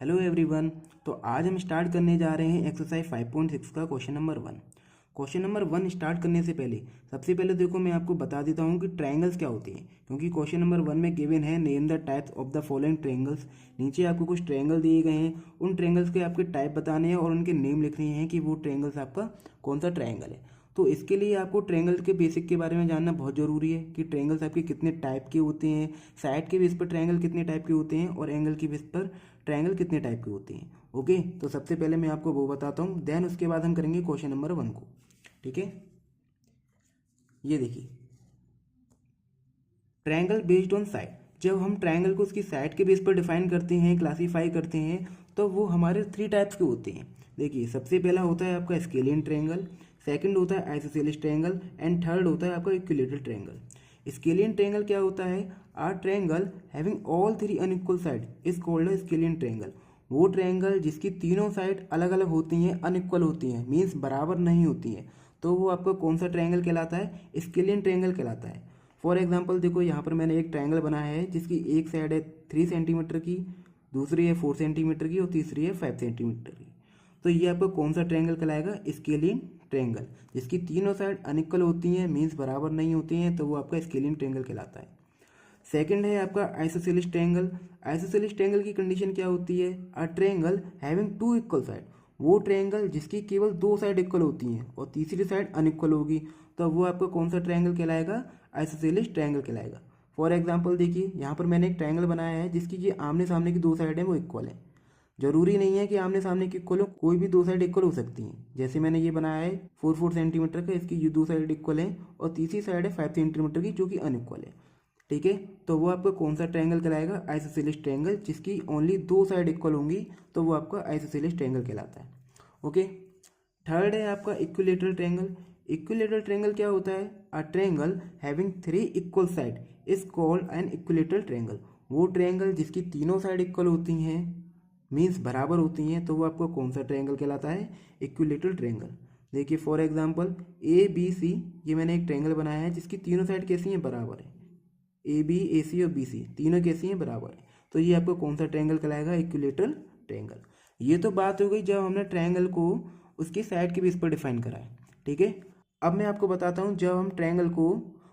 Hello everyone. तो आज हम स्टार्ट करने जा रहे हैं एक्सरसाइज 5.6 का question number 1। Question number 1 start करने से पहले सबसे पहले देखो मैं आपको बता देता हूँ कि ट्रायंगल्स क्या होते हैं, क्योंकि क्वेश्चन नंबर 1 में गिवन है name the types of the following triangles. नीचे आपको कुछ ट्रायंगल दिए गए हैं, उन ट्रायंगल्स के आपके टाइप बताने हैं और उनके नेम लिखने हैं कि वो ट्रायंगल्स आपका कौन सा ट्रायंगल है। तो इसके लिए आपको ट्रायंगल के बेसिक के बारे में जानना बहुत ज़रूरी है कि ट्रायंगल्स आपके कितने टाइप के होते हैं, साइड के बेस पर ट्रायंगल कितने टाइप के होते हैं और एंगल के बेस पर ट्रायंगल कितने टाइप के होते हैं। ओके, तो सबसे पहले मैं आपको वो बताता हूँ, देन उसके बाद हम करेंगे क्वेश्चन नंबर 1 को। ठीक है, ये देखिए ट्रायंगल बेस्ड ऑन साइड। जब हम ट्रायंगल को उसकी साइड के बेस पर डिफाइन करते हैं, क्लासीफाई करते हैं, तो वो हमारे 3 टाइप्स के होते हैं। देखिए सबसे पहला होता है आपका स्केलियन ट्रायंगल, सेकंड होता है आइसोसेलेस ट्रायंगल एंड थर्ड होता है आपका इक्विलेटरल ट्रायंगल। स्केलियन ट्रायंगल क्या होता है? Are triangle having all 3 unequal side is called a scalene triangle. वो ट्रायंगल जिसकी तीनों साइड अलग अलग होती हैं, अनइक्वल होती हैं, मीन्स बराबर नहीं होती हैं, तो वो आपका कौन सा ट्रायंगल कहलाता है? स्केलियन ट्रायंगल कहलाता है। फॉर एग्जाम्पल देखो यहाँ पर मैंने एक ट्रायंगल बनाया है जिसकी एक साइड है 3 सेंटीमीटर की, दूसरी है 4 सेंटीमीटर की और तीसरी है 5 सेंटीमीटर की। तो ये आपको कौन सा ट्रायंगल कहलाएगा? Scalene triangle. जिसकी तीनों साइड अनइक्वल होती हैं, मीन्स बराबर नहीं होती हैं, तो वो आपका स्केलियन ट्रायंगल कहलाता है। सेकंड है आपका आइसोसेलेस ट्रायंगल। आइसोसेलेस ट्रायंगल की कंडीशन क्या होती है? A triangle having 2 equal side. वो ट्रायंगल जिसकी केवल 2 साइड इक्वल होती हैं और तीसरी साइड अनइक्वल होगी, तो वो आपका कौन सा ट्रायंगल कहलाएगा? आइसोसेलेस ट्रायंगल कहलाएगा। फॉर एग्जाम्पल देखिए यहाँ पर मैंने एक ट्रायंगल बनाया है जिसकी कि आमने सामने की 2 साइड है वो इक्वल है। जरूरी नहीं है कि आमने सामने की इक्वल हो, कोई भी 2 साइड इक्वल हो सकती हैं। जैसे मैंने ये बनाया है 4 सेंटीमीटर का, इसकी ये 2 साइड इक्वल है और तीसरी साइड है 5 सेंटीमीटर की जो कि अनइक्वल है। ठीक है, तो वो आपका कौन सा ट्रायंगल कहलाएगा? Isosceles triangle. जिसकी ओनली 2 साइड इक्वल होंगी तो वो आपका आइसोसेलेस ट्रायंगल कहलाता है। ओके, थर्ड है आपका इक्विलेटरल ट्रायंगल। इक्विलेटरल ट्रायंगल क्या होता है? A triangle having 3 equal side is called an equilateral triangle. वो ट्रायंगल जिसकी तीनों साइड इक्वल होती हैं, मीन्स बराबर होती हैं, तो वो आपको कौन सा ट्रायंगल कहलाता है? Equilateral triangle. देखिए for example A B C, ये मैंने एक ट्रायंगल बनाया है जिसकी तीनों साइड कैसी हैं? बराबर है। ए बी ए सी और बी सी तीनों कैसी हैं? बराबर है। तो ये आपको कौन सा ट्रायंगल कहलाएगा? Equilateral triangle. ये तो बात हो गई जब हमने ट्रायंगल को उसकी साइड के बेस पर डिफाइन करा है। ठीक है, अब मैं आपको बताता हूँ जब हम ट्रायंगल को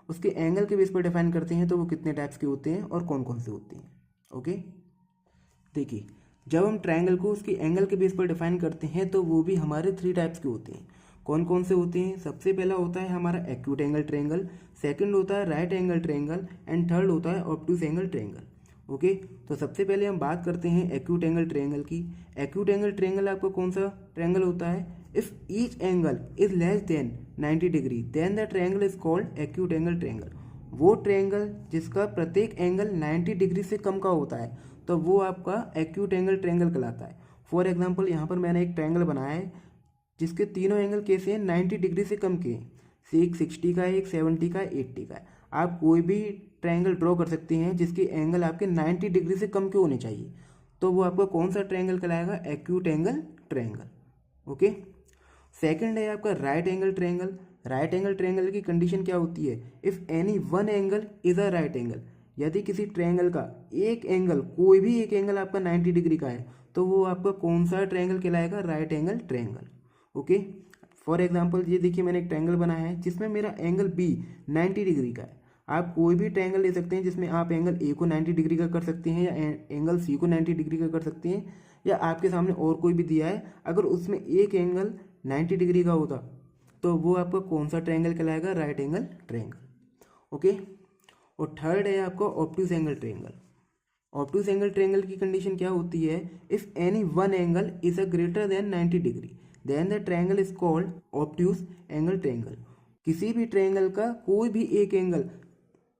उसके एंगल के बेस पर डिफाइन करते हैं तो वो कितने टाइप्स के होते हैं और कौन कौन से होते हैं। ओके, देखिए जब हम ट्रायंगल को उसके एंगल के बेस पर डिफाइन करते हैं तो वो भी हमारे 3 टाइप्स के होते हैं। कौन कौन से होते हैं? सबसे पहला होता है हमारा एक्यूट एंगल ट्रायंगल, सेकंड होता है right angle triangle and third होता है ऑब्टूस एंगल ट्रायंगल। ओके, तो सबसे पहले हम बात करते हैं एक्यूट एंगल ट्रायंगल की। एक्यूट एंगल ट्रायंगल आपको कौन सा ट्रायंगल होता है? If each angle is less than 90 degree then the triangle is called acute angle triangle. वो ट्रायंगल जिसका प्रत्येक एंगल 90 डिग्री से कम का होता है तो वो आपका एक्यूट एंगल ट्रायंगल कहलाता है। फॉर एग्जांपल यहाँ पर मैंने एक ट्रायंगल बनाया है जिसके तीनों एंगल कैसे हैं? 90 डिग्री से कम के हैं। एक 60 का है, एक 70 का है, 80 का है। आप कोई भी ट्रायंगल ड्रॉ कर सकते हैं जिसके एंगल आपके 90 डिग्री से कम के होने चाहिए, तो वो आपका कौन सा ट्रायंगल कहलाएगा? Acute angle triangle. Okay, second है आपका right angle triangle. Right angle triangle की कंडीशन क्या होती है? If any one angle is a right angle. यदि किसी ट्रायंगल का एक एंगल, कोई भी एक एंगल आपका 90 डिग्री का है, तो वो आपका कौन सा ट्रायंगल कहलाएगा? Right angle triangle. Okay, for example ये देखिए मैंने एक ट्रायंगल बनाया है जिसमें मेरा एंगल बी 90 डिग्री का है। आप कोई भी ट्रायंगल ले सकते हैं जिसमें आप एंगल ए को 90 डिग्री का कर सकते हैं या एंगल सी को 90 डिग्री का कर सकते हैं, या आपके सामने और कोई भी दिया है, अगर उसमें एक एंगल 90 डिग्री का होता तो वो आपका कौन सा ट्रायंगल कहलाएगा? Right angle triangle. ओके, और थर्ड है आपका obtuse angle triangle. Obtuse angle triangle की कंडीशन क्या होती है? If any one angle is a greater than 90 degree then the triangle is called obtuse angle triangle. किसी भी ट्रायंगल का कोई भी एक एंगल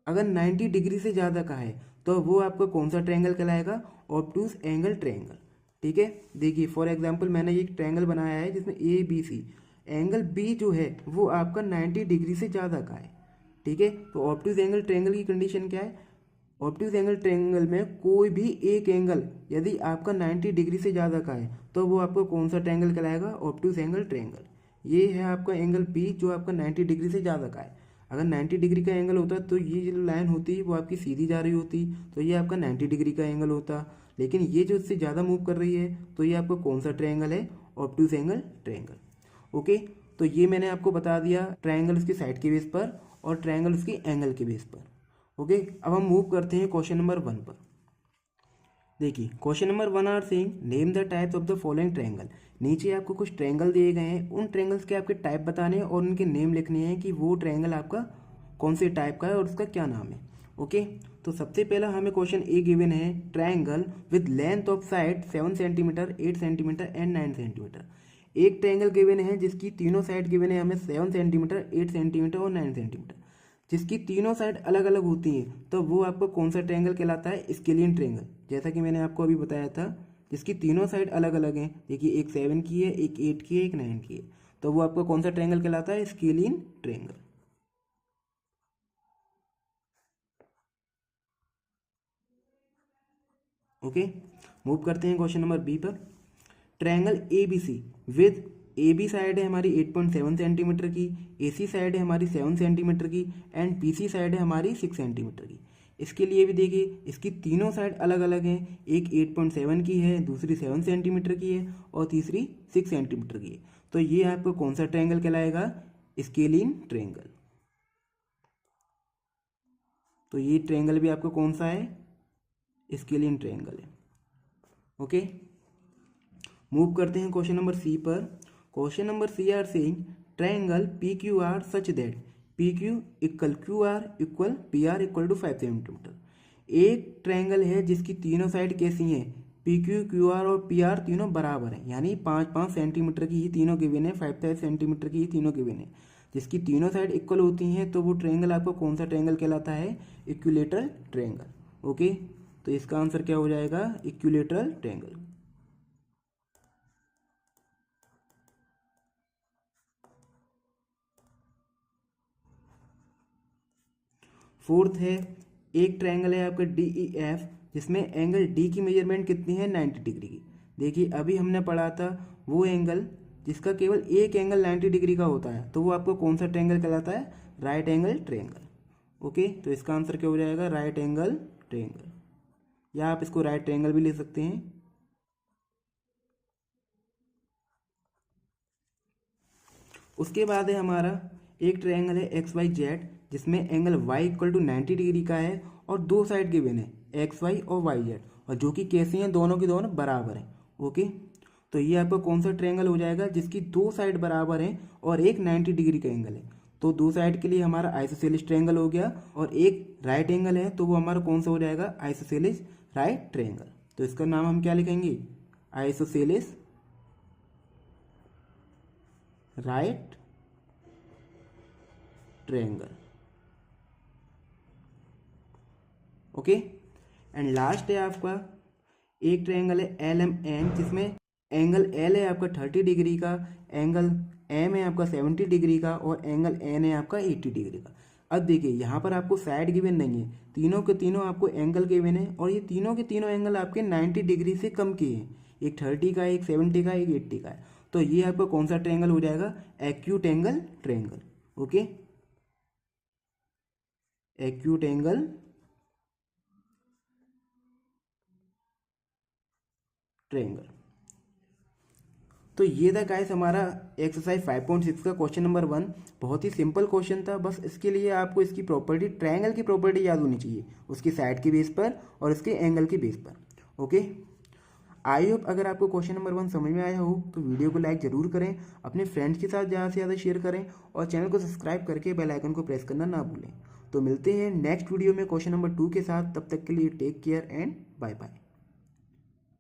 अगर 90 डिग्री से ज़्यादा का है तो वो आपका कौन सा ट्रायंगल कहलाएगा? ऑब्टूस एंगल ट्रायंगल। ठीक है, देखिए फॉर एग्जांपल मैंने एक ट्रायंगल बनाया है जिसमें A B C, angle B जो है वो आपका 90 डिग्री से ज़्यादा का है। ठीक है, तो ऑब्टूस एंगल ट्रायंगल की कंडीशन क्या है? ऑब्टूस एंगल ट्रायंगल में कोई भी एक एंगल यदि आपका 90 डिग्री से ज़्यादा का है तो वो आपको कौन सा ट्रायंगल कहलाएगा? ऑब्टूस एंगल ट्रायंगल। ये है आपका एंगल बी जो आपका 90 डिग्री से ज़्यादा का है। अगर 90 डिग्री का एंगल होता तो ये जो लाइन होती वो आपकी सीधी जा रही होती, तो ये आपका 90 डिग्री का एंगल होता। लेकिन ये जो इससे ज़्यादा मूव कर रही है तो ये आपका कौन सा ट्रायंगल है, ऑब्ट्यूज एंगल ट्रायंगल। ओके, तो ये मैंने आपको बता दिया ट्रायंगल उसकी साइड के बेस पर और ट्रायंगल उसकी एंगल के बेस पर। ओके, अब हम मूव करते हैं क्वेश्चन नंबर 1 पर। देखिए question number 1 are saying name the types of the following triangle. नीचे आपको कुछ ट्रायंगल दिए गए हैं, उन ट्रायंगल्स के आपके टाइप बताने हैं और उनके नेम लिखने हैं कि वो ट्रायंगल आपका कौन से टाइप का है और उसका क्या नाम है। ओके, तो सबसे पहला हमें क्वेश्चन ए गिवन है triangle with length of side 7 centimetre, 8 centimetre and 9 centimetre. एक ट्रायंगल गिवन है जिसकी तीनों साइड गिवन है हमें 7 सेंटीमीटर, 8 सेंटीमीटर और 9 सेंटीमीटर, जिसकी तीनों साइड अलग अलग होती हैं, तो वो आपको कौन सा ट्रायंगल कहलाता है, स्केलियन ट्रायंगल। जैसा कि मैंने आपको अभी बताया था, जिसकी तीनों साइड अलग अलग हैं। देखिए एक 7 की है, एक 8 की है, एक 9 की है, तो वो आपका कौन सा ट्रायंगल कहलाता है, स्केलियन ट्रायंगल। ओके, मूव करते हैं क्वेश्चन नंबर बी पर। Triangle A B C with A B side है हमारी 8.7 सेंटीमीटर की, ए सी साइड है हमारी 7 सेंटीमीटर की एंड पी सी साइड है हमारी 6 सेंटीमीटर की। इसके लिए भी देखिए इसकी तीनों साइड अलग अलग हैं, एक 8.7 की है, दूसरी 7 सेंटीमीटर की है और तीसरी 6 सेंटीमीटर की है। तो ये आपको कौन सा ट्रायंगल कहलाएगा, स्केलियन ट्रायंगल। तो ये ट्रायंगल भी आपको कौन सा है, स्केलियन ट्रायंगल है। ओके, मूव करते हैं क्वेश्चन नंबर सी पर। Question number C are saying triangle P Q R such that P Q equal Q R equal P R equal to 5 centimetre. एक ट्रायंगल है जिसकी तीनों साइड कैसी हैं, पी क्यू, क्यू आर और P R तीनों बराबर हैं, यानी 5-5 सेंटीमीटर की ही तीनों गिवन है, 5-5 सेंटीमीटर की ही तीनों गिवन है, जिसकी तीनों साइड इक्वल होती हैं, तो वो ट्रायंगल आपको कौन सा ट्रायंगल कहलाता है, इक्विलेटरल ट्रायंगल। ओके, तो इसका आंसर क्या हो जाएगा, इक्विलेटरल ट्रायंगल। फोर्थ है एक ट्रायंगल है आपका डी ई एफ, जिसमें एंगल डी की मेजरमेंट कितनी है, 90 डिग्री की। देखिए अभी हमने पढ़ा था वो एंगल जिसका केवल एक एंगल 90 डिग्री का होता है, तो वो आपको कौन सा ट्रायंगल कहलाता है, राइट एंगल ट्रायंगल। ओके, तो इसका आंसर क्या हो जाएगा, राइट एंगल ट्रायंगल, या आप इसको राइट ट्रायंगल भी ले सकते हैं। उसके बाद है हमारा एक ट्रायंगल है एक्स वाई जेड, जिसमें angle y equal to 90 degree का है और दो साइड गिवन है एक्स वाई और वाई जेड, और जो कि कैसी हैं, दोनों की दोनों बराबर हैं। ओके, तो ये आपका कौन सा ट्रायंगल हो जाएगा, जिसकी दो साइड बराबर हैं और एक 90 डिग्री का एंगल है। तो दो साइड के लिए हमारा आइसोसेलेस ट्रायंगल हो गया, और एक राइट एंगल है तो वो हमारा कौन सा हो जाएगा, आइसोसेलेस राइट ट्रायंगल। तो इसका नाम हम क्या लिखेंगे, isosceles right triangle. Okay, and last है आपका एक ट्रायंगल है एल एम एन, जिसमें एंगल एल है आपका 30 डिग्री का, एंगल एम है आपका 70 डिग्री का और एंगल एन है आपका 80 डिग्री का। अब देखिए यहाँ पर आपको साइड गिवन नहीं है, तीनों के तीनों आपको एंगल गिवन है, और ये तीनों के तीनों एंगल आपके 90 डिग्री से कम के हैं, एक 30 का, एक 70 का, एक 80 का है। तो ये आपका कौन सा ट्रायंगल हो जाएगा, acute angle triangle. Okay, acute angle triangle. तो ये था गाइस हमारा एक्सरसाइज 5.6 का क्वेश्चन नंबर 1। बहुत ही सिंपल क्वेश्चन था, बस इसके लिए आपको इसकी प्रॉपर्टी, ट्रायंगल की प्रॉपर्टी याद होनी चाहिए, उसकी साइड के बेस पर और उसके एंगल के बेस पर। ओके, आई होप अगर आपको क्वेश्चन नंबर 1 समझ में आया हो तो वीडियो को लाइक जरूर करें, अपने फ्रेंड्स के साथ ज़्यादा से ज़्यादा शेयर करें और चैनल को सब्सक्राइब करके बेल आइकन को प्रेस करना ना भूलें। तो मिलते हैं नेक्स्ट वीडियो में क्वेश्चन नंबर 2 के साथ, तब तक के लिए take care and bye bye.